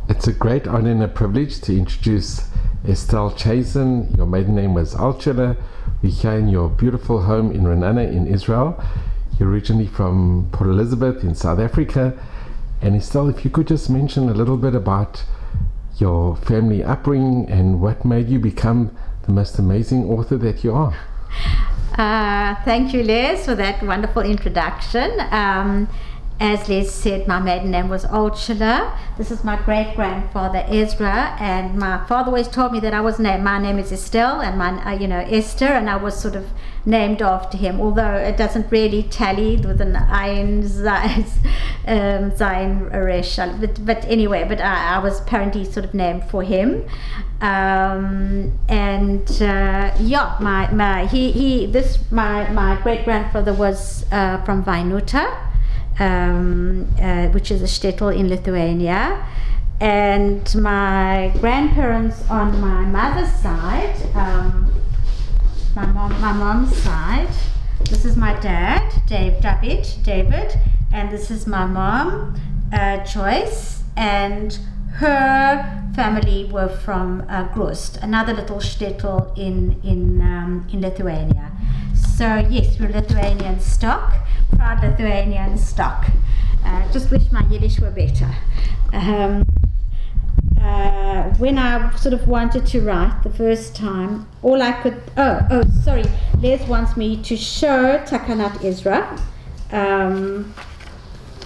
It's a great honor and a privilege to introduce Estelle Chasen. Your maiden name was Altula. We're here in your beautiful home in Renana in Israel. You're originally from Port Elizabeth in South Africa. And Estelle, if you could just mention a little bit about your family upbringing and what made you become the most amazing author that you are. Thank you, Les, for that wonderful introduction. As Les said, my maiden name was Altula. This is my great-grandfather Ezra, and my father always told me that I was named. My name is Estelle, and Esther, and I was sort of named after him. Although it doesn't really tally with an Ayin Zayin Resh. But anyway, I was apparently sort of named for him. My great-grandfather was from Vainuta. Which is a shtetl in Lithuania, and my grandparents on my mother's side, my mom's side. This is my dad, David, and this is my mom, Joyce, and her family were from Grost, another little shtetl in Lithuania. So yes, we're Lithuanian stock, proud Lithuanian stock. Just wish my Yiddish were better. When I sort of wanted to write the first time, all I could, Les wants me to show Takanat Ezra,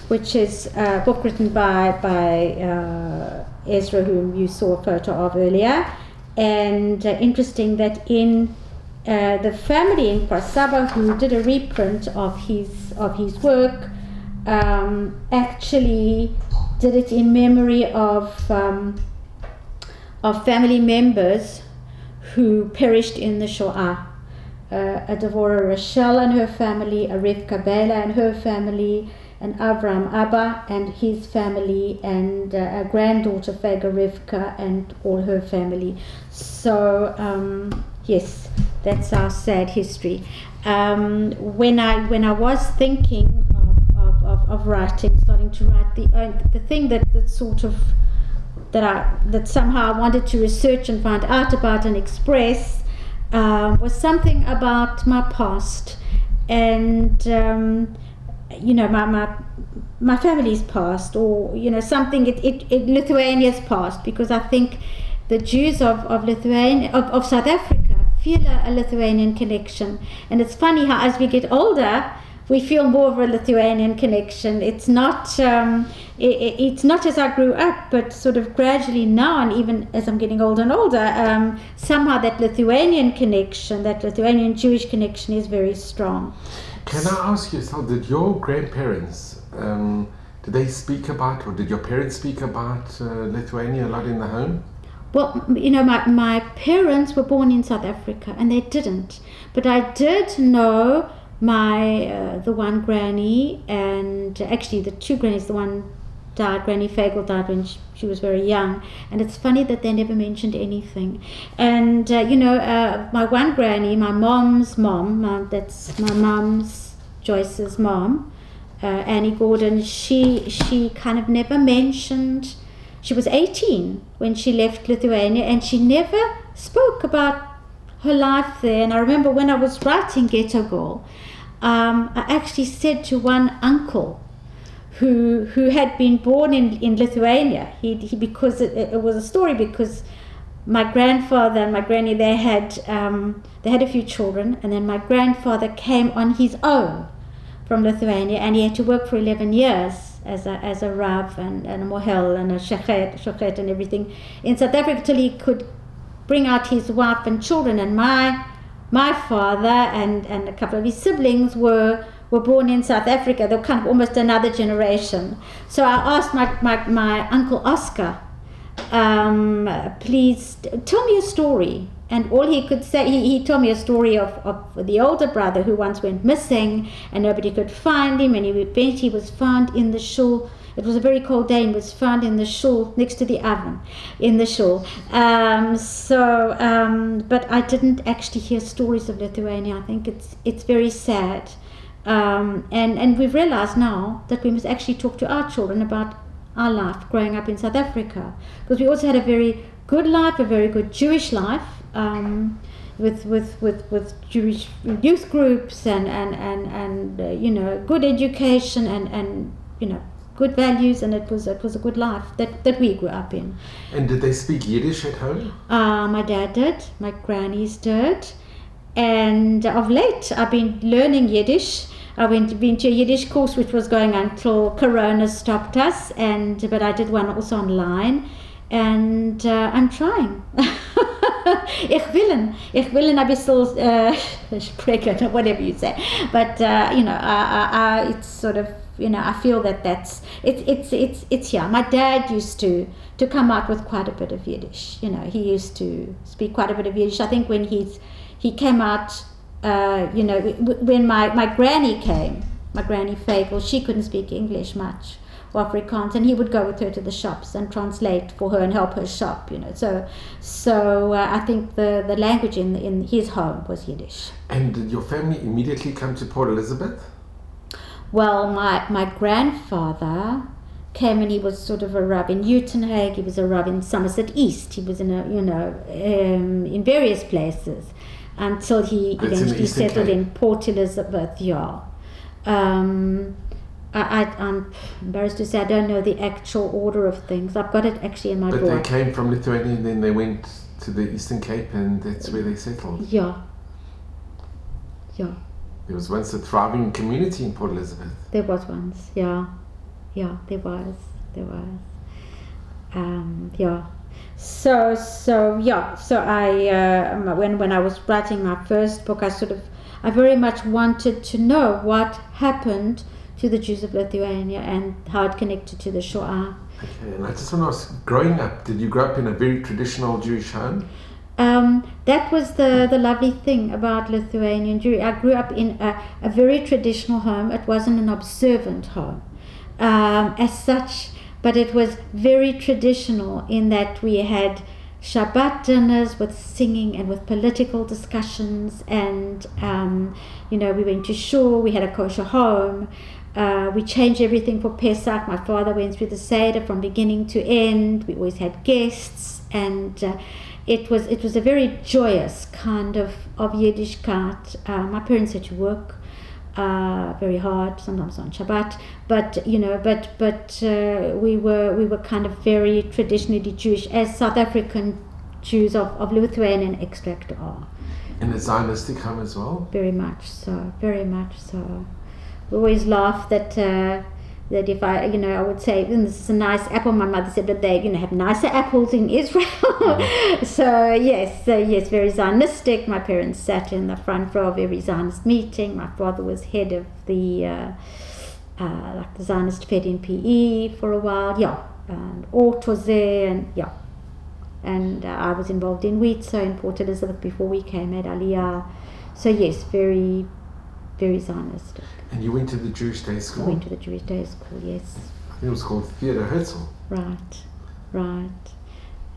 which is a book written by Ezra, whom you saw a photo of earlier. And interesting that in the family in Kfar who did a reprint of his work actually did it in memory of family members who perished in the Shoah. A Devorah Rachel and her family, a Rivka Bela and her family, and Avram Abba and his family, and a granddaughter Vega Rivka and all her family. So yes, that's our sad history. When I was thinking of writing, starting to write, the thing that somehow I wanted to research and find out about and express was something about my past, and my family's past, or something Lithuania's past, because I think the Jews of Lithuania, of South Africa, feel a Lithuanian connection. And it's funny how as we get older we feel more of a Lithuanian connection. It's not it's not as I grew up, but sort of gradually now, and even as I'm getting older and older, somehow that Lithuanian connection, that Lithuanian Jewish connection, is very strong. Can I ask you, so did your grandparents, did they speak about, or did your parents speak about Lithuania a lot in the home? Well, my parents were born in South Africa, and they didn't. But I did know the one granny, and actually the two grannies. The one died, Granny Fagel died when she was very young. And it's funny that they never mentioned anything. And, my one granny, my mom's mom, that's my mom's, Joyce's mom, Annie Gordon, she kind of never mentioned. She was 18 when she left Lithuania, and she never spoke about her life there. And I remember when I was writing Ghetto Girl, I actually said to one uncle who had been born in Lithuania, because it was a story, because my grandfather and my granny, they had a few children, and then my grandfather came on his own from Lithuania, and he had to work for 11 years as a Rav and a Mohel and a Shochet and everything in South Africa, till he could bring out his wife and children. And my father and a couple of his siblings were born in South Africa. They were kind of almost another generation. So I asked my uncle Oscar, please tell me a story. And all he could say, he told me a story of the older brother who once went missing and nobody could find him, and he was found in the shul. It was a very cold day, and was found in the shul next to the oven in the shul. But I didn't actually hear stories of Lithuania. I think it's very sad. And we've realized now that we must actually talk to our children about our life growing up in South Africa, because we also had a very good life, a very good Jewish life, with Jewish youth groups and good education and good values, and it was a good life that we grew up in. And did they speak Yiddish at home? My dad did, my grannies did, and of late I've been learning Yiddish. I been to a Yiddish course which was going until Corona stopped us, but I did one also online, and I'm trying. Ich willen ein bisschen sprechen, or whatever you say, but it's sort of, I feel that's it's yeah. My dad used to come out with quite a bit of Yiddish. He used to speak quite a bit of Yiddish. I think when he came out, when my granny came, my granny Fagel, she couldn't speak English much or Afrikaans, and he would go with her to the shops and translate for her and help her shop. So I think the language in his home was Yiddish. And did your family immediately come to Port Elizabeth? Well, my grandfather came, and he was sort of a Rav in Uitenhage. He was a Rav in Somerset East. He was in various places until he eventually settled in Port Elizabeth. Yeah. I'm embarrassed to say I don't know the actual order of things. I've got it actually in my drawer. But they came from Lithuania and then they went to the Eastern Cape, and that's where they settled. Yeah. There was once a thriving community in Port Elizabeth. There was once, yeah, there was. So I when I was writing my first book, I very much wanted to know what happened to the Jews of Lithuania and how it connected to the Shoah. Okay, and I just want to ask, growing up, did you grow up in a very traditional Jewish home? That was the lovely thing about Lithuanian Jewry. I grew up in a very traditional home. It wasn't an observant home as such, but it was very traditional in that we had Shabbat dinners with singing and with political discussions, and we went to shul. We had a kosher home. We changed everything for Pesach. My father went through the Seder from beginning to end. We always had guests, and it was a very joyous kind of Yiddishkeit. My parents had to work very hard, sometimes on Shabbat, but we were kind of very traditionally Jewish, as South African Jews of Lithuanian extract are. In a Zionistic home as well? Very much so. We always laugh that if I would say, this is a nice apple. My mother said that they have nicer apples in Israel. Mm-hmm. So yes, very Zionistic. My parents sat in the front row of every Zionist meeting. My father was head of the the Zionist Fed in PE for a while. Yeah, and Ort was there, and I was involved in WITSO in Port Elizabeth before we came at Aliyah. So yes, very, very Zionistic. And you went to the Jewish Day School? I went to the Jewish Day School, yes. I think it was called Theodor Herzl. Right.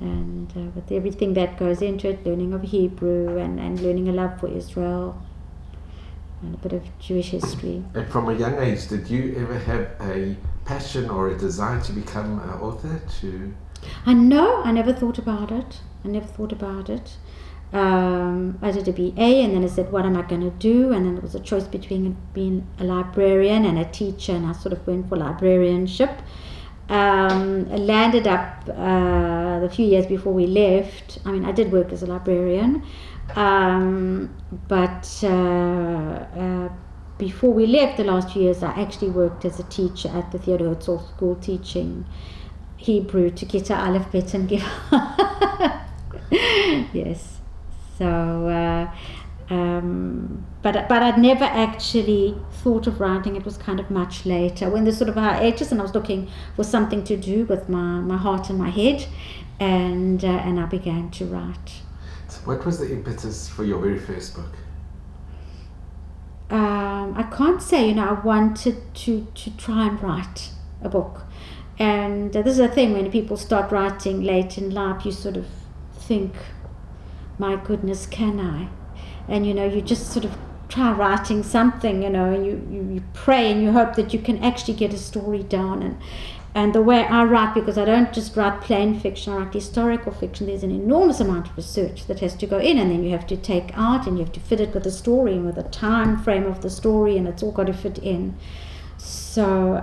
And with everything that goes into it, learning of Hebrew and learning a love for Israel and a bit of Jewish history. And from a young age, did you ever have a passion or a desire to become an author? I never thought about it. I did a BA, and then I said, what am I going to do? And then it was a choice between being a librarian and a teacher, and I sort of went for librarianship. I landed up a few years before we left. I mean, I did work as a librarian, but before we left the last few years, I actually worked as a teacher at the Theodor Herzl School, teaching Hebrew to Kita Aleph Bet and Gimel. Yes. So, but I'd never actually thought of writing. It was kind of much later, when the sort of high ages, and I was looking for something to do with my heart and my head, and I began to write. So what was the impetus for your very first book? I can't say. I wanted to try and write a book, and this is the thing, when people start writing late in life, you sort of think, my goodness, can I? And you just sort of try writing something, you pray and you hope that you can actually get a story down, And the way I write, because I don't just write plain fiction, I write historical fiction, there's an enormous amount of research that has to go in, and then you have to take out and you have to fit it with the story and with the time frame of the story, and it's all got to fit in. So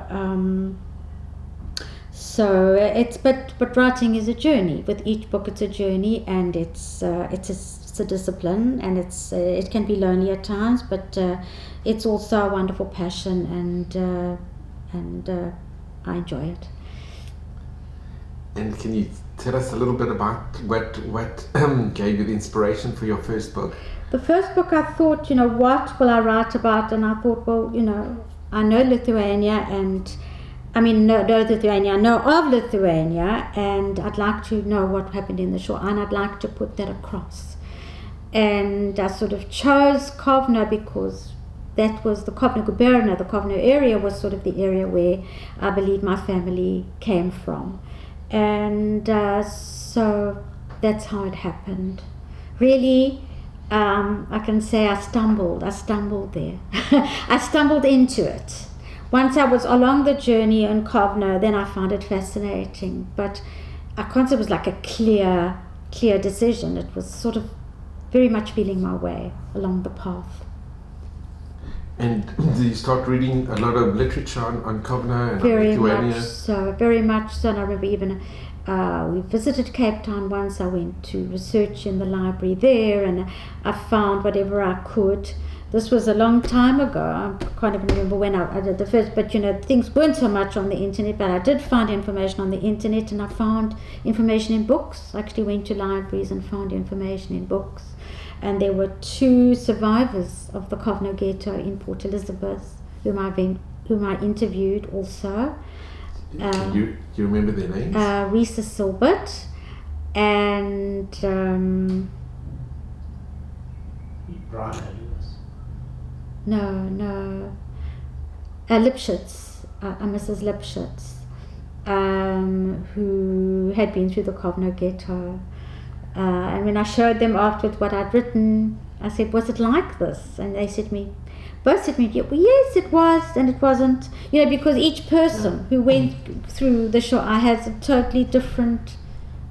but writing is a journey. With each book it's a journey, and it's a discipline, and it can be lonely at times, but it's also a wonderful passion, and I enjoy it. And can you tell us a little bit about what gave you the inspiration for your first book? The first book, I thought, what will I write about? And I thought, well, I know Lithuania, and I know of Lithuania, and I'd like to know what happened in the Shoah, and I'd like to put that across. And I sort of chose Kovno because that was the Kovno gubernia, the Kovno area was sort of the area where I believe my family came from. And so that's how it happened. Really, I can say I stumbled there. I stumbled into it. Once I was along the journey in Kovno, then I found it fascinating. But I can't say it was like a clear decision. It was sort of very much feeling my way along the path. And did you start reading a lot of literature on Kovno and very Lithuania? Very much so. And I remember even we visited Cape Town once. I went to research in the library there, and I found whatever I could. This was a long time ago. I can't even remember when I did the first, but things weren't so much on the internet, but I did find information on the internet, and I found information in books. I actually went to libraries and found information in books. And there were 2 survivors of the Kovno ghetto in Port Elizabeth, whom I interviewed also. Do you remember their names? Risa Silbert and Lipschitz, Mrs. Lipschitz, who had been through the Kovno ghetto. And when I showed them afterwards what I'd written, I said, was it like this? And they both said to me, yeah, well, yes, it was, and it wasn't. Because each person who went through the Shoah has a totally different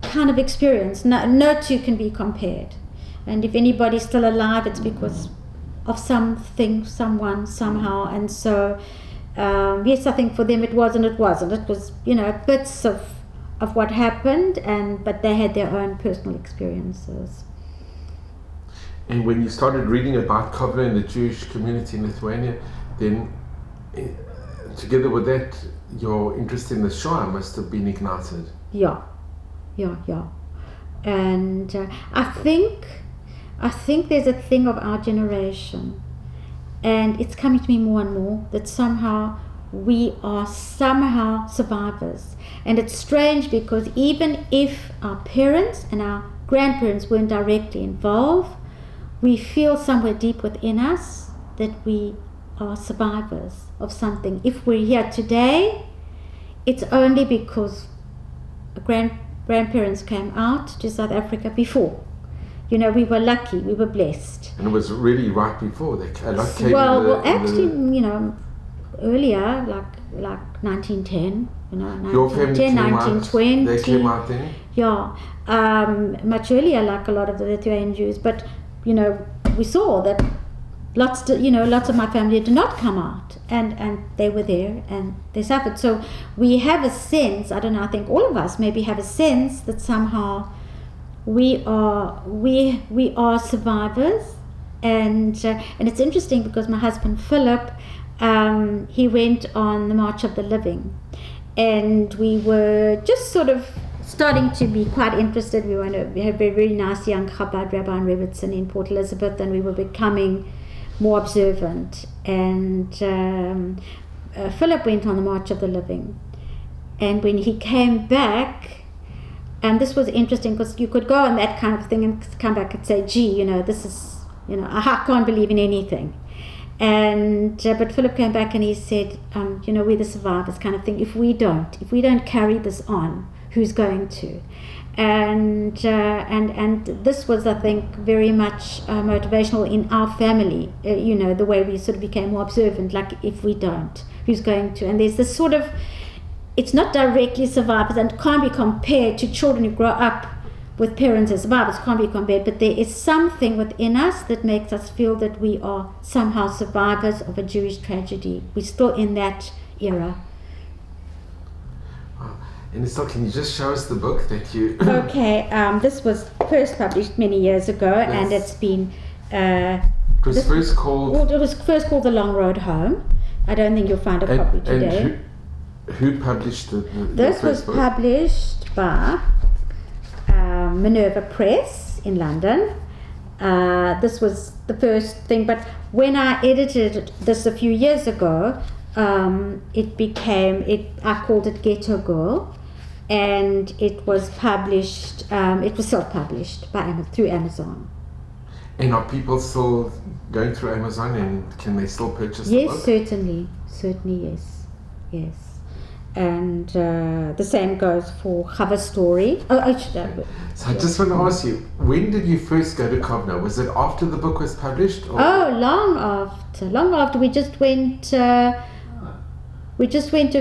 kind of experience. No 2 can be compared. And if anybody's still alive, it's because of something, someone, somehow. And so, yes, I think for them it was and it wasn't. It was, bits of what happened, but they had their own personal experiences. And when you started reading about Kovno and the Jewish community in Lithuania, then together with that, your interest in the Shoah must have been ignited. Yeah. And I think there's a thing of our generation, and it's coming to me more and more, that somehow we are survivors. And it's strange because even if our parents and our grandparents weren't directly involved, we feel somewhere deep within us that we are survivors of something. If we're here today, it's only because grandparents came out to South Africa before. We were lucky, we were blessed. And it was really right before they came. Earlier, like 1910, Your family 1920. They came out then? Yeah, much earlier, like a lot of the Lithuanian Jews. But we saw that lots of my family did not come out, and they were there and they suffered. So we have a sense. I don't know. I think all of us maybe have a sense that somehow we are survivors, and it's interesting because my husband Philip. He went on the March of the Living, and we were just sort of starting to be quite interested. We had a very, very nice young Chabad Rabbi in Rebbitzin in Port Elizabeth, and we were becoming more observant. And Philip went on the March of the Living, and when he came back, and this was interesting because you could go on that kind of thing and come back and say, gee, this is, I can't believe in anything. And but Philip came back and he said, we're the survivors kind of thing. If we don't carry this on, who's going to? And this was, I think, very much motivational in our family. The way we sort of became more observant. Like, if we don't, who's going to? And there's this sort of it's not directly survivors and can't be compared to children who grow up with parents as survivors, can't be compared, but there is something within us that makes us feel that we are somehow survivors of a Jewish tragedy. We're still in that era. And Estelle, can you just show us the book that you... Okay, this was first published many years ago, and it's been... it was first called... Well, it was first called The Long Road Home. I don't think you'll find a copy today. And who published this was book? Published by Minerva Press in London. This was the first thing, but when I edited this a few years ago, I called it Ghetto Girl, and it was published, it was self-published through Amazon. And are people still going through Amazon, and can they still purchase the book? Yes, certainly, yes. And the same goes for Cover Story. So I just want to ask you, when did you first go to Kovno? Was it after the book was published? Or? Oh, long after. We just went a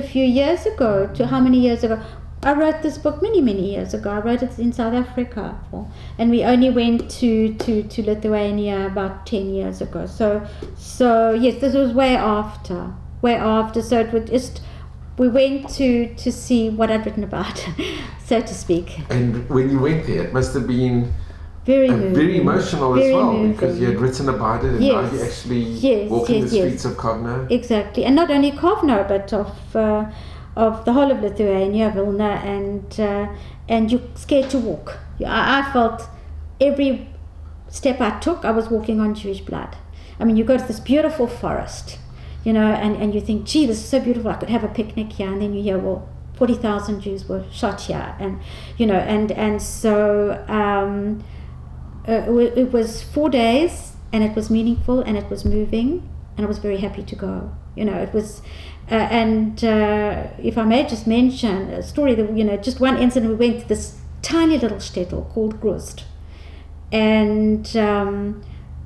few years ago. How many years ago? I wrote this book many years ago. I wrote it in South Africa, and we only went to Lithuania about 10 years ago. So yes, this was way after. So it would just, we went to see what I'd written about, so to speak. And when you went there, it must have been very emotional very as well, moving. because you had written about it, and now you're actually walking the streets of Kovno. Exactly, and not only Kovno, but of the whole of Lithuania, Vilna, and you're scared to walk. I felt every step I took, I was walking on Jewish blood. I mean, you go to this beautiful forest, and you think, gee, this is so beautiful, I could have a picnic here, and then you hear, well, 40,000 Jews were shot here, and so it was 4 days, and it was meaningful, and it was moving, and I was very happy to go. It was, if I may just mention a story that, just one incident, we went to this tiny little shtetl called Grust, and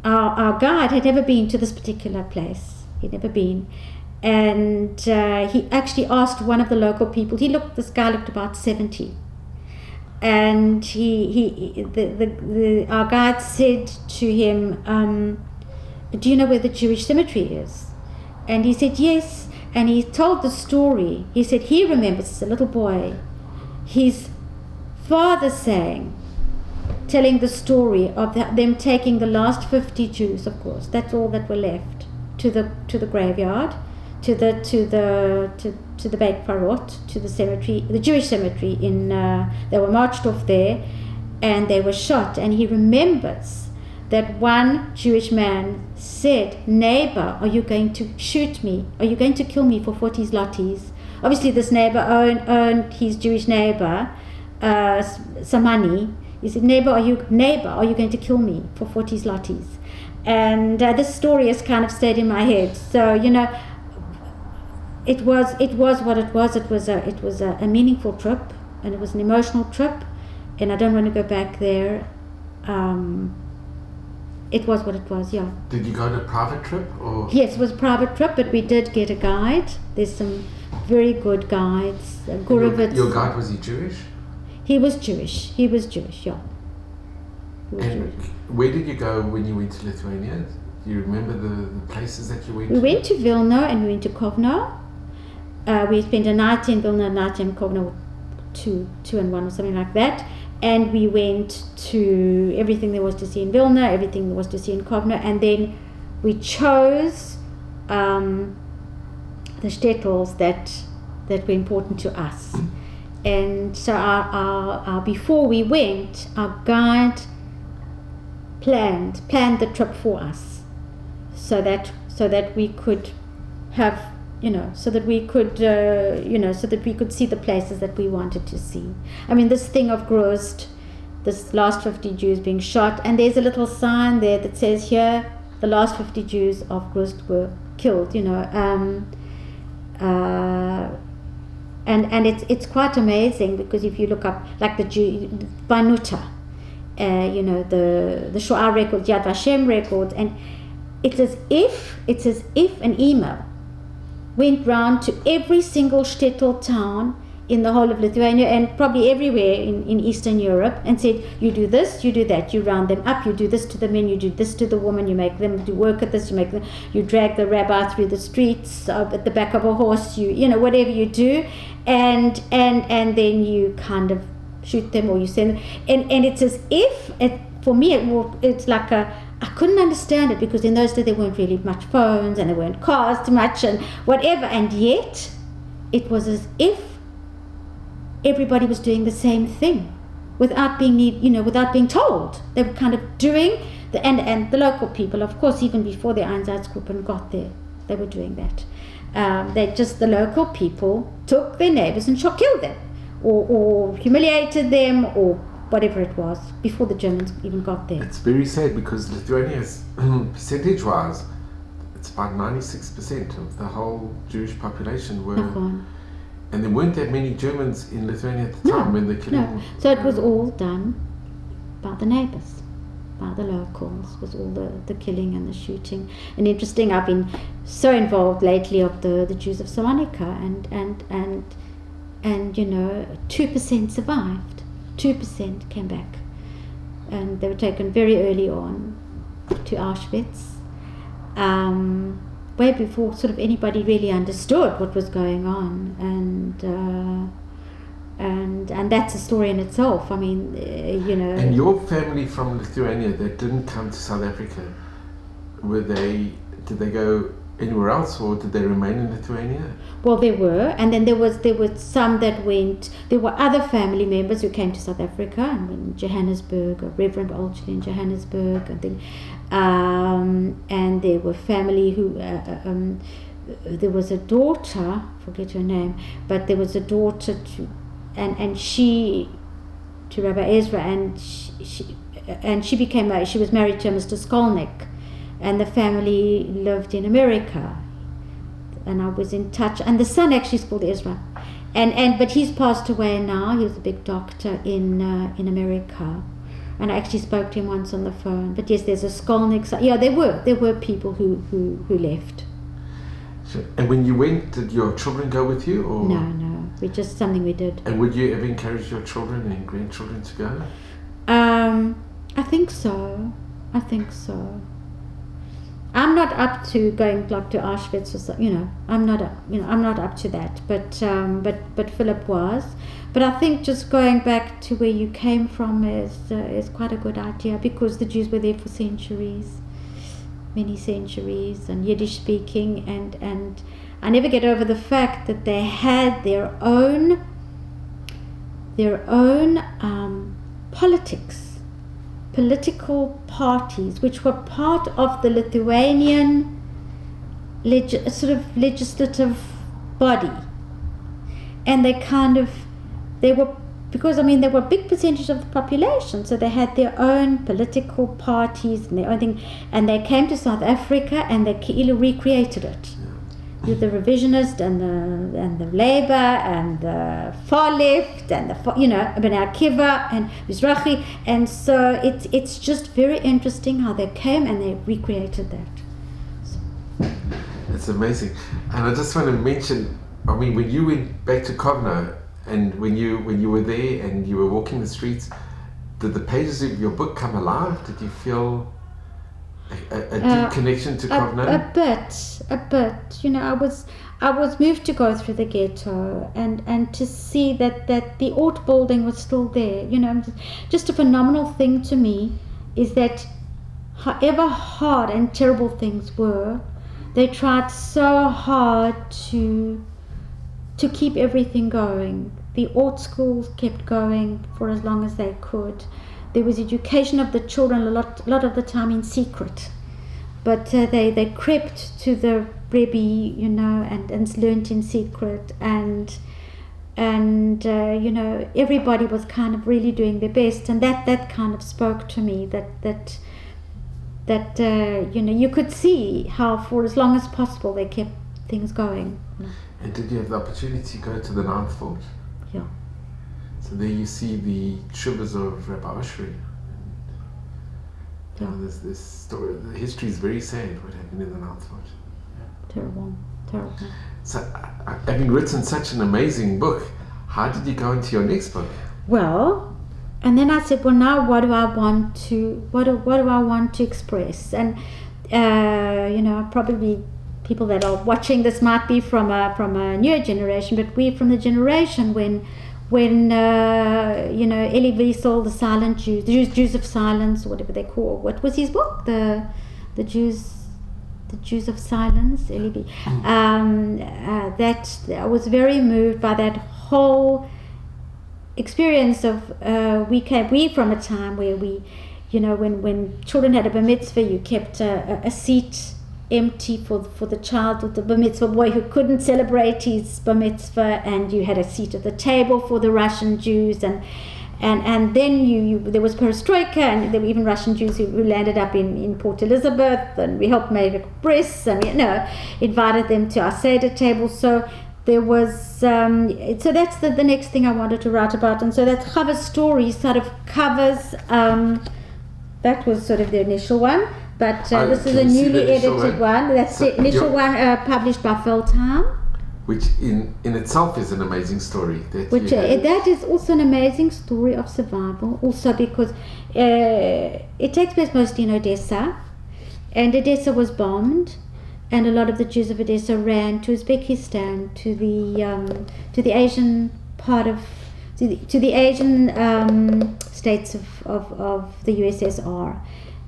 our guide had never been to this particular place. He'd never been, and he actually asked one of the local people. This guy looked about 70, and our guide said to him, "Do you know where the Jewish cemetery is?" And he said yes, and he told the story. He said he remembers as a little boy his father telling the story of them taking the last 50 Jews, of course, that's all that were left, to the graveyard, to the Beit Parot, to the cemetery, the Jewish cemetery they were marched off there, and they were shot. And he remembers that one Jewish man said, "Neighbor, are you going to shoot me? Are you going to kill me for 40 zlotys?" Obviously this neighbor owed his Jewish neighbor some money. He said, neighbor, are you going to kill me for 40 zlotys? And this story has kind of stayed in my head. So, it was what it was. It was a meaningful trip, and it was an emotional trip, and I don't want to go back there. It was what it was, yeah. Did you go on a private trip? Or? Yes, it was a private trip, but we did get a guide. There's some very good guides. Your guide, was he Jewish? He was Jewish, yeah. He was Jewish. Where did you go when you went to Lithuania? Do you remember the places that you went to? We went to Vilna and we went to Kovno. We spent a night in Vilna, a night in Kovno, two and one or something like that. And we went to everything there was to see in Vilna, everything there was to see in Kovno, and then we chose the shtetls that were important to us. And so our before we went, our guide planned the trip for us, so that we could have, so that we could see the places that we wanted to see. I mean, this thing of Grust, this last 50 Jews being shot, and there's a little sign there that says here, the last 50 Jews of Grust were killed, and it's quite amazing, because if you look up, like the Banuta, the Shoah record, Yad Vashem record, and it's as if an email went round to every single shtetl town in the whole of Lithuania and probably everywhere in Eastern Europe, and said, you do this, you do that, you round them up, you do this to the men, you do this to the woman, you make them do work at this, you drag the rabbi through the streets at the back of a horse, you know, whatever you do, and then you kind of shoot them or you send them, and it's as if, for me, it's like I couldn't understand it, because in those days there weren't really much phones and there weren't cars too much and whatever, and yet it was as if everybody was doing the same thing without being told. They were kind of doing and the local people, of course, even before the Einsatzgruppen got there, they were doing that. The local people took their neighbors and killed them or humiliated them or whatever it was before the Germans even got there. It's very sad, because Lithuania's percentage-wise, it's about 96% of the whole Jewish population were. And there weren't that many Germans in Lithuania at the time when the killing. No. So it was all done by the neighbors, by the locals. It was all the killing and the shooting. And interesting, I've been so involved lately of the Jews of Salonika, and 2% survived. 2% came back, and they were taken very early on to Auschwitz. Way before sort of anybody really understood what was going on, and that's a story in itself. I mean, And your family from Lithuania that didn't come to South Africa, did they go anywhere else, or did they remain in Lithuania? Well, there were, and then there were some that went. There were other family members who came to South Africa, and in Johannesburg, Reverend Olchley in Johannesburg, I think. And there were family who, there was a daughter, forget her name, but there was a daughter to Rabbi Ezra, and she was married to Mr. Skolnick, and the family lived in America, and I was in touch, and the son actually is called Ezra, but he's passed away now. He was a big doctor in America. And I actually spoke to him once on the phone. But yes, there's a Skolnick. Yeah, there were people who left. Sure. And when you went, did your children go with you, or? No, it's just something we did. And would you ever encourage your children and grandchildren to go? I think so. I'm not up to going like to Auschwitz or so, I'm not up to that. But Philip was. But I think just going back to where you came from is quite a good idea, because the Jews were there for centuries, many centuries, and Yiddish speaking, and I never get over the fact that they had their own political parties, which were part of the Lithuanian legislative body, and they were, because they were a big percentage of the population, so they had their own political parties and their own thing, and they came to South Africa and they recreated it with the revisionist and the Labour and the far left and the B'nai Akiva and Mizrahi, and so it's just very interesting how they came and they recreated that. So. It's amazing, and I just want to mention, when you went back to Kovno, and when you were there and you were walking the streets, did the pages of your book come alive? Did you feel a deep connection to Kovno? A bit. I was moved to go through the ghetto and to see that the Ort building was still there. Just a phenomenal thing to me is that however hard and terrible things were, they tried so hard to keep everything going. The Ort schools kept going for as long as they could. There was education of the children a lot of the time in secret, but they crept to the Rebbe, and learnt in secret, and everybody was kind of really doing their best, and that kind of spoke to me that you could see how for as long as possible they kept things going. And did you have the opportunity to go to the Ninth Fort? Yeah. So there you see the shivers of Rabbi Oshri. Yeah. There's this story. The history is very sad. What happened in the Ninth Fort? Terrible. So, having written such an amazing book, How did you go into your next book? Well, and then I said, well, now what do I want to express? And probably people that are watching this might be from a newer generation, but we're from the generation when Elie Wiesel, the silent Jews, the Jews of silence, or whatever they call. What was his book? The Jews of silence. Elie. That I was very moved by that whole experience of we from a time where we, when children had a bar mitzvah, you kept a seat empty for the child with the bar mitzvah boy who couldn't celebrate his bar mitzvah, and you had a seat at the table for the Russian Jews, and then there was perestroika, and there were even Russian Jews who landed up in Port Elizabeth, and we helped make breasts, and invited them to our Seder table. So there was so that's the next thing I wanted to write about, and so that Chava's story sort of covers that was sort of the initial one, but this is a newly edited one. That's the initial one published by Feldheim, which in itself is an amazing story. That is also an amazing story of survival, also because it takes place mostly in Odessa, and Odessa was bombed, and a lot of the Jews of Odessa ran to Uzbekistan, to the Asian part of to the Asian states of the USSR.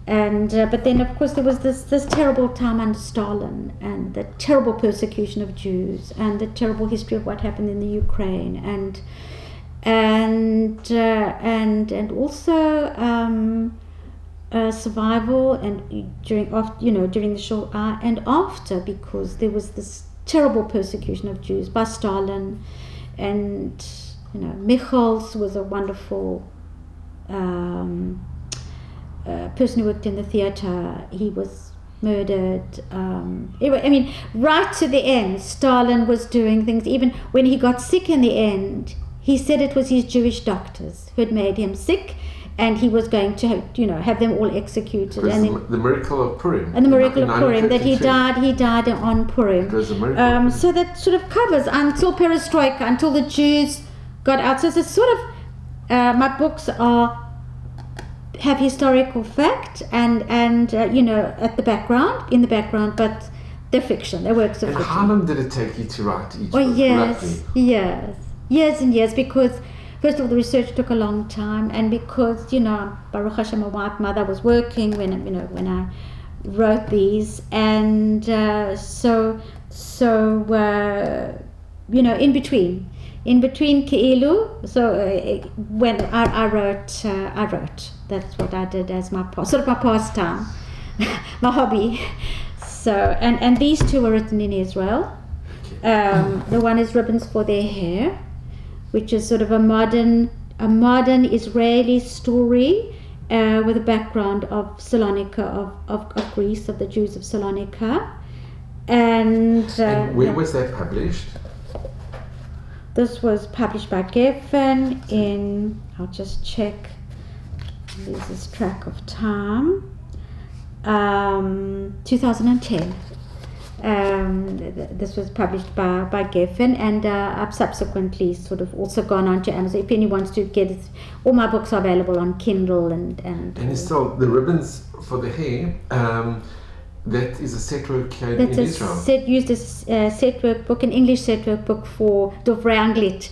And but then of course there was this terrible time under Stalin, and the terrible persecution of Jews, and the terrible history of what happened in the Ukraine, and also survival, and during the Shoah and after, because there was this terrible persecution of Jews by Stalin, and Michals was a wonderful person who worked in the theater. He was murdered. Right to the end, Stalin was doing things. Even when he got sick in the end, he said it was his Jewish doctors who had made him sick, and he was going to have them all executed. And the miracle of Purim. And the miracle of Purim, that he died on Purim. It was a miracle. So that sort of covers until perestroika, until the Jews got out. So it's sort of my books have historical fact and in the background, but they're fiction. They're works of fiction. How long did it take you to write each book? Years and years, because first of all the research took a long time, and because Baruch Hashem, my wife mother was working when I wrote these, and in between Keilu, so when I wrote. That's what I did as my pastime, my hobby. So and these two were written in Israel. The one is Ribbons for Their Hair, which is sort of a modern Israeli story with a background of Salonika, of Greece, of the Jews of Salonika, and where was that published? This was published by Geffen in, I'll just check, loses track of time, 2010. This was published by Geffen, and I've subsequently sort of also gone on to Amazon. If anyone wants to get it, all my books are available on Kindle and Estelle, the Ribbons for the Hair, that is a set work in Israel. Used as a set work book, an English set work book for Dovrei Anglit,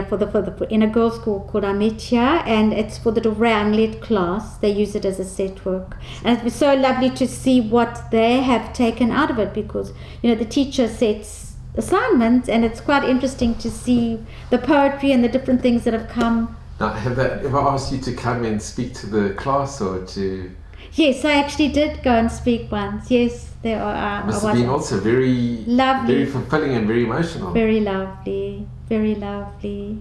for in a girls' school called Amitia, and it's for the Dovrei Anglit class. They use it as a set work, and it was so lovely to see what they have taken out of it, because the teacher sets assignments, and it's quite interesting to see the poetry and the different things that have come. Now, have they ever asked you to come and speak to the class or to? Yes, I actually did go and speak once. Yes, there are. Must have been also very lovely, very fulfilling, and very emotional. Very lovely, very lovely.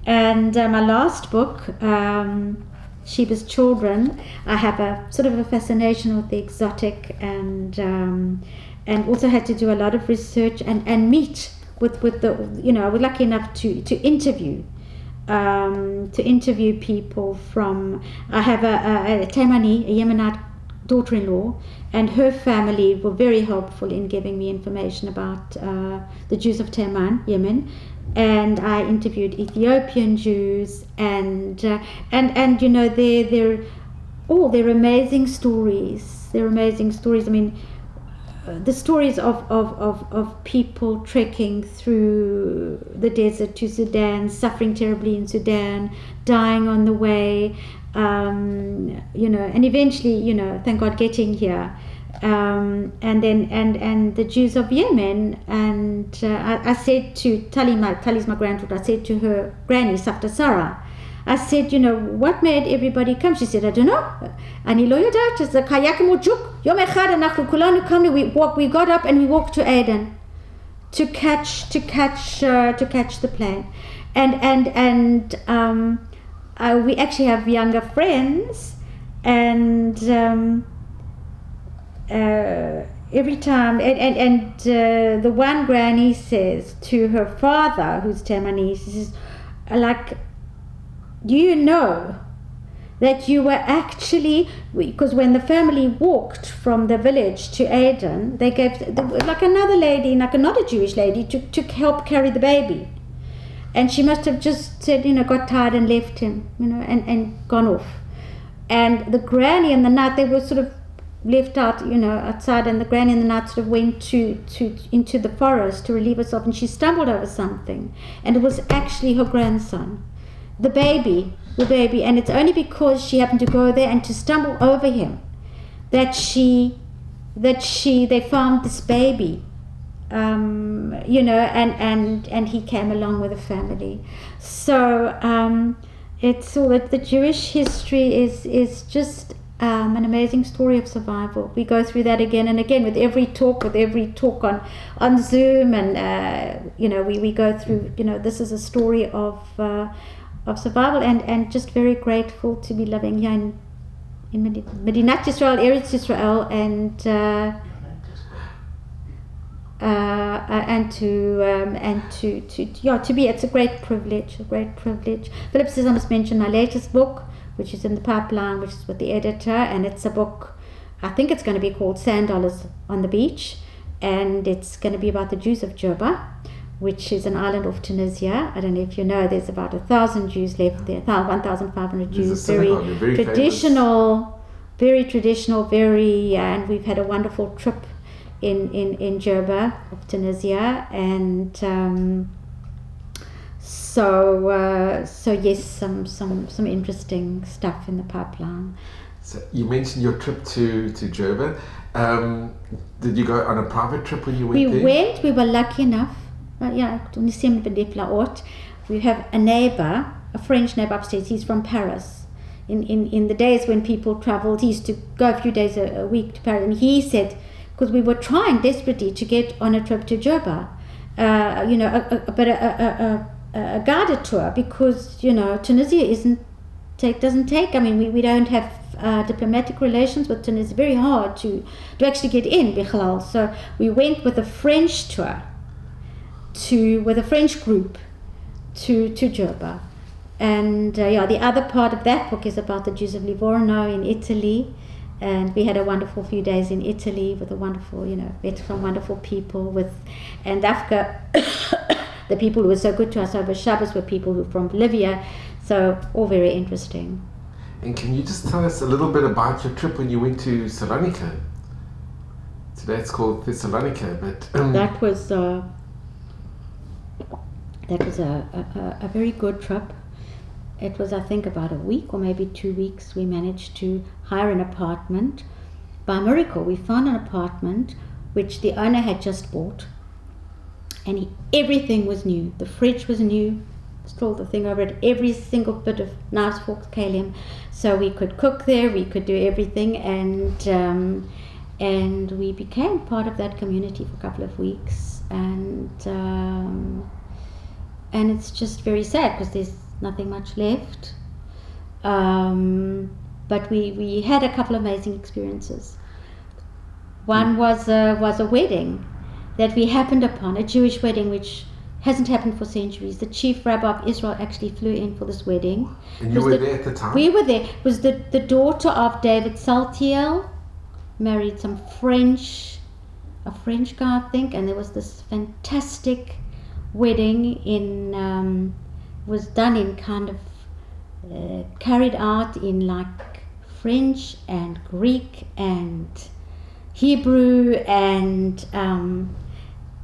And my last book, Sheba's Children, I have a sort of a fascination with the exotic, and also had to do a lot of research and meet with the I was lucky enough to interview. To interview people from. I have a Taimani, a Yemenite daughter-in-law, and her family were very helpful in giving me information about the Jews of Taiman, Yemen, and I interviewed Ethiopian Jews, and you know, they're amazing stories. They're amazing stories. I mean, the stories of people trekking through the desert to Sudan, suffering terribly in Sudan, dying on the way, you know, and eventually, you know, thank God, getting here. And then and the Jews of Yemen, and I said to Tali's my granddaughter, I said to her granny, Safta Sarah, I said, you know, what made everybody come? She said, I don't know. Ani lo yodat, it's the kayak mojuk. Yom echad anachnu kulanu kamnu. We got up and we walked to Aden to catch the plane, and we actually have younger friends, and every time, and the one granny says to her father, who's Taimani, she says, like, do you know that you were actually, because when the family walked from the village to Aden, they gave, like another lady, like another Jewish lady, to help carry the baby. And she must have just said, you know, got tired and left him, you know, and gone off. And the granny in the night, they were sort of left out, you know, outside, and the granny in the night sort of went into the forest to relieve herself, and she stumbled over something, and it was actually her grandson. The baby, and it's only because she happened to go there and to stumble over him that they found this baby, you know, and he came along with the family. So it's all that the Jewish history is just an amazing story of survival. We go through that again and again with every talk on Zoom, and you know, we go through, you know, this is a story of survival, and just very grateful to be living here in Medinat Yisrael, Eretz Yisrael, to be, it's a great privilege. Philip says I must mention my latest book, which is in the pipeline, which is with the editor, and it's a book, I think it's going to be called Sand Dollars on the Beach, and it's going to be about the Jews of Jerba, which is an island off Tunisia. I don't know if you know, there's about 1,000 Jews left there, 1,500 Jews, very traditional, and we've had a wonderful trip in Jerba of Tunisia, and so yes, some interesting stuff in the pipeline. So you mentioned your trip to Jerba. Did you go on a private trip when you went there? We were lucky enough. We have a neighbor, a French neighbor upstairs. He's from Paris. In the days when people traveled, he used to go a few days a week to Paris, and he said, because we were trying desperately to get on a trip to Jerba, you know, a guided tour, because, you know, Tunisia doesn't take. I mean, we don't have diplomatic relations with Tunisia. It's very hard to actually get in, Bichlal. So we went with a French tour, with a French group to Jerba. And the other part of that book is about the Jews of Livorno in Italy, and we had a wonderful few days in Italy with a wonderful, you know, met some wonderful people and Afka, the people who were so good to us over Shabbos were people who were from Bolivia, so all very interesting. And can you just tell us a little bit about your trip when you went to Salonika? Today it's called Thessalonica, but that was a very good trip. It was, I think, about a week or maybe 2 weeks. We managed to hire an apartment. By miracle, we found an apartment which the owner had just bought, and everything was new. The fridge was new, installed the thing over it, every single bit of knives, forks, kalim. So we could cook there, we could do everything, and we became part of that community for a couple of weeks. And it's just very sad because there's nothing much left. But we had a couple of amazing experiences. One was a wedding that we happened upon, a Jewish wedding which hasn't happened for centuries. The chief rabbi of Israel actually flew in for this wedding. And you were there at the time? We were there. It was the daughter of David Saltiel, married a French guy, I think, and there was this fantastic wedding was done in kind of carried out in like French and Greek and Hebrew and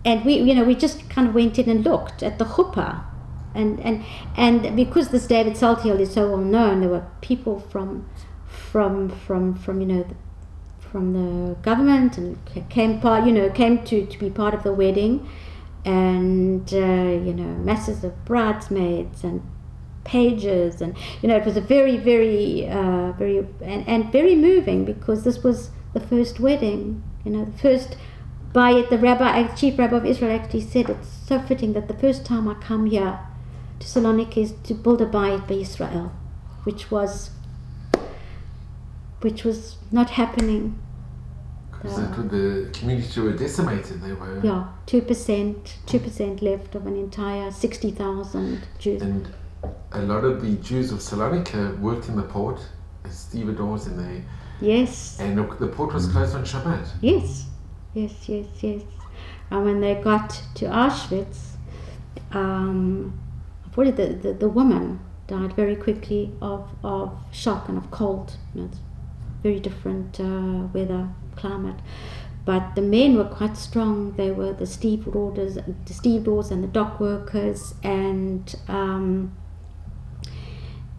we just kind of went in and looked at the chuppah and because this David Saltiel is so well known, there were people from the government and came to be part of the wedding, and masses of bridesmaids and pages, and it was a very very very moving, because this was the first wedding, the first bayit. The chief rabbi of Israel actually said it's so fitting that the first time I come here to Saloniki is to build a bayit by Israel, which was not happening. Because the community were decimated. They were 2% left of an entire 60,000 Jews. And a lot of the Jews of Salonika worked in the port as stevedores, and they and the port was closed on Shabbat. Yes. And when they got to Auschwitz, the woman died very quickly of shock and of cold. It's very different weather, climate. But the men were quite strong. They were the stevedores and the dock workers, and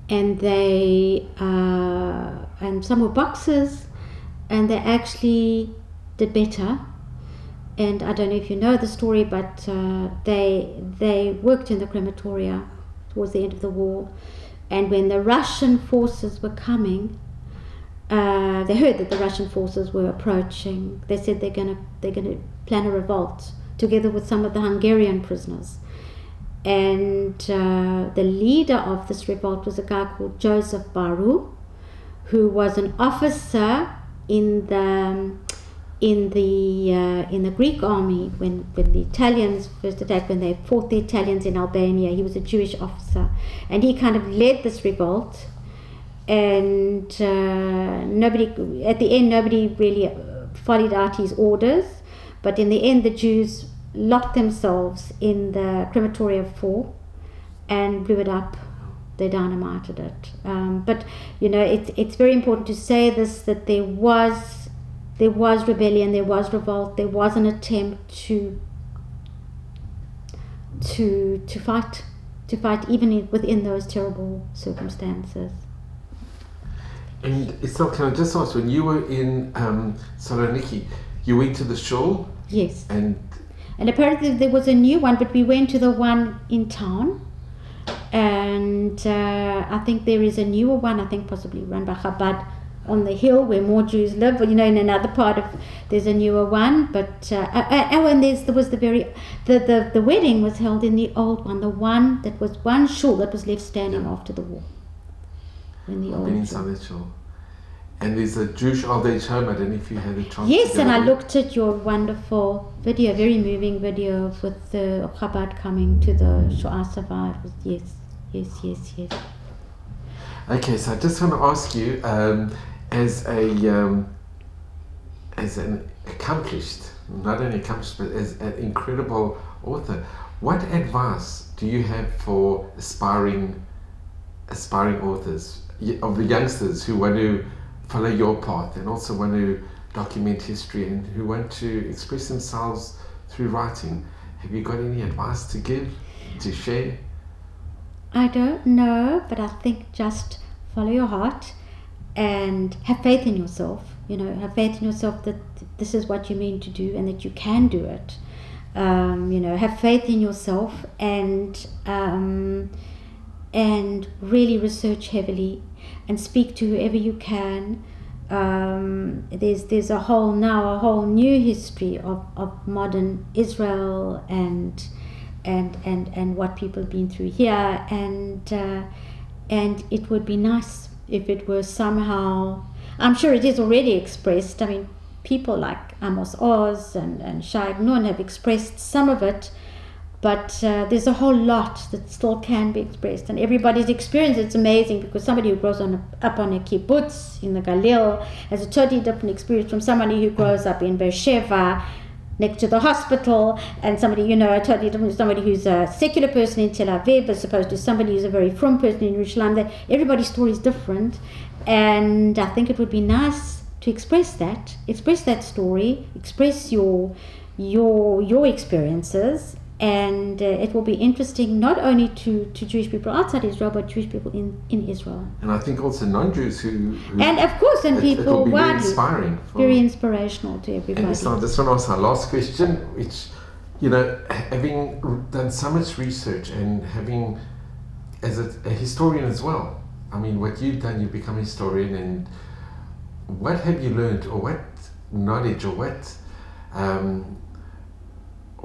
they and some were boxers, and they actually did better. And I don't know if you know the story, but they worked in the crematoria towards the end of the war. And when the Russian forces were coming, they heard that the Russian forces were approaching. They said they're gonna plan a revolt together with some of the Hungarian prisoners. And the leader of this revolt was a guy called Joseph Baru, who was an officer in the Greek army when the Italians first attacked, when they fought the Italians in Albania. He was a Jewish officer, and he kind of led this revolt. And at the end nobody really followed out his orders, but in the end the Jews locked themselves in the crematory of 4 and blew it up. They dynamited it. But it's very important to say this, that there was rebellion, there was revolt, there was an attempt to fight even within those terrible circumstances. And Estelle, can I just ask, when you were in Saloniki, you went to the shul? Yes. And apparently there was a new one, but we went to the one in town. And I think there is a newer one, I think possibly run by Chabad on the hill where more Jews live. In another part of, there's a newer one. But and there was the wedding was held in the old one, the one that was one shul that was left standing after the war. In the old shul. And there's a Jewish old age home. I don't know if you had a chance. Yes, and I looked at your wonderful video, very moving video with the Chabad coming to the Shoah survivors. Yes. Okay, so I just want to ask you, as an accomplished, not only accomplished, but as an incredible author, what advice do you have for aspiring authors, of the youngsters who want to follow your path and also want to document history and who want to express themselves through writing? Have you got any advice to give, to share? I don't know, but I think just follow your heart and have faith in yourself. Have faith in yourself that this is what you mean to do and that you can do it. Have faith in yourself and really research heavily and speak to whoever you can. There's a whole new history of modern Israel and what people have been through here, and it would be nice if it were somehow, I'm sure it is already expressed. I mean, people like Amos Oz and Shai Nun have expressed some of it, but there's a whole lot that still can be expressed, and everybody's experience, it's amazing, because somebody who grows up on a kibbutz in the Galil has a totally different experience from somebody who grows up in Beersheba, next to the hospital, and somebody, totally different, somebody who's a secular person in Tel Aviv as opposed to somebody who's a very frum person in Jerusalem. Everybody's story is different, and I think it would be nice to express that story, express your experiences. And it will be interesting not only to Jewish people outside Israel, but Jewish people in Israel. And I think also non-Jews who and of course, and people it will be very widely, inspiring, very inspirational to everybody. And so I just want to ask our last question, which, having done so much research and having, as a historian as well, I mean, what you've done, you've become a historian, and what have you learned, or what knowledge, or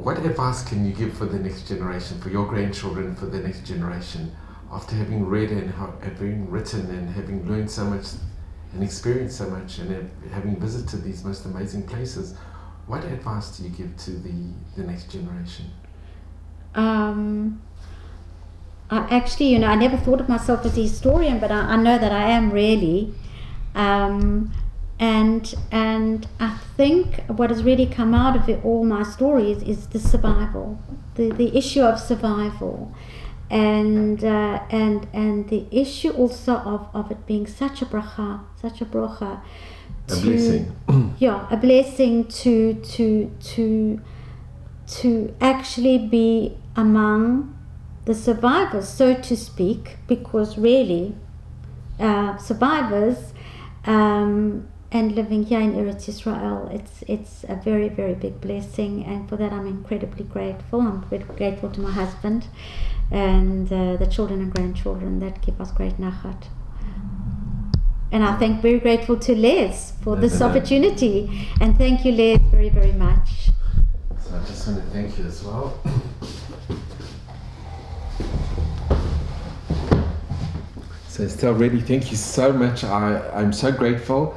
what advice can you give for the next generation, for your grandchildren, for the next generation, after having read and having written and having learned so much and experienced so much and having visited these most amazing places? What advice do you give to the next generation? I actually, I never thought of myself as a historian, but I know that I am really. And I think what has really come out of all my stories is the survival, the issue of survival, and the issue also of it being such a bracha, A blessing. Yeah, a blessing to actually be among the survivors, so to speak, because really survivors. And living here in Eretz Israel, it's a very, very big blessing, and for that I'm incredibly grateful. I'm very grateful to my husband and the children and grandchildren that give us great nachat. And I think very grateful to Les for this opportunity, and thank you, Les, very, very much. So I just want to thank you as well. So Estelle, really, thank you so much. I'm so grateful.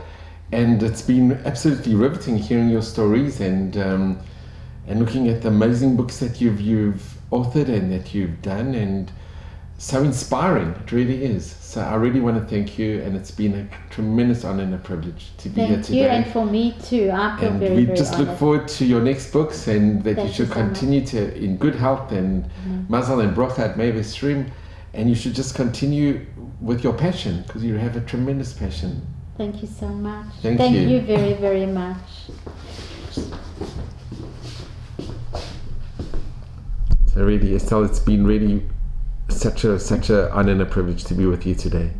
And it's been absolutely riveting hearing your stories and looking at the amazing books that you've authored and that you've done, and so inspiring. It really is. So I really want to thank you, and it's been a tremendous honor and a privilege to be here today. Thank you, and for me too. I feel very, very we just honored. look forward to your next books, and that Thank you should you so continue to in good health and mazal and bracha at Meves Shrim, and you should just continue with your passion, because you have a tremendous passion. Thank you so much. Thank you very, very much. So really, Estelle, it's been really such a honor and a privilege to be with you today.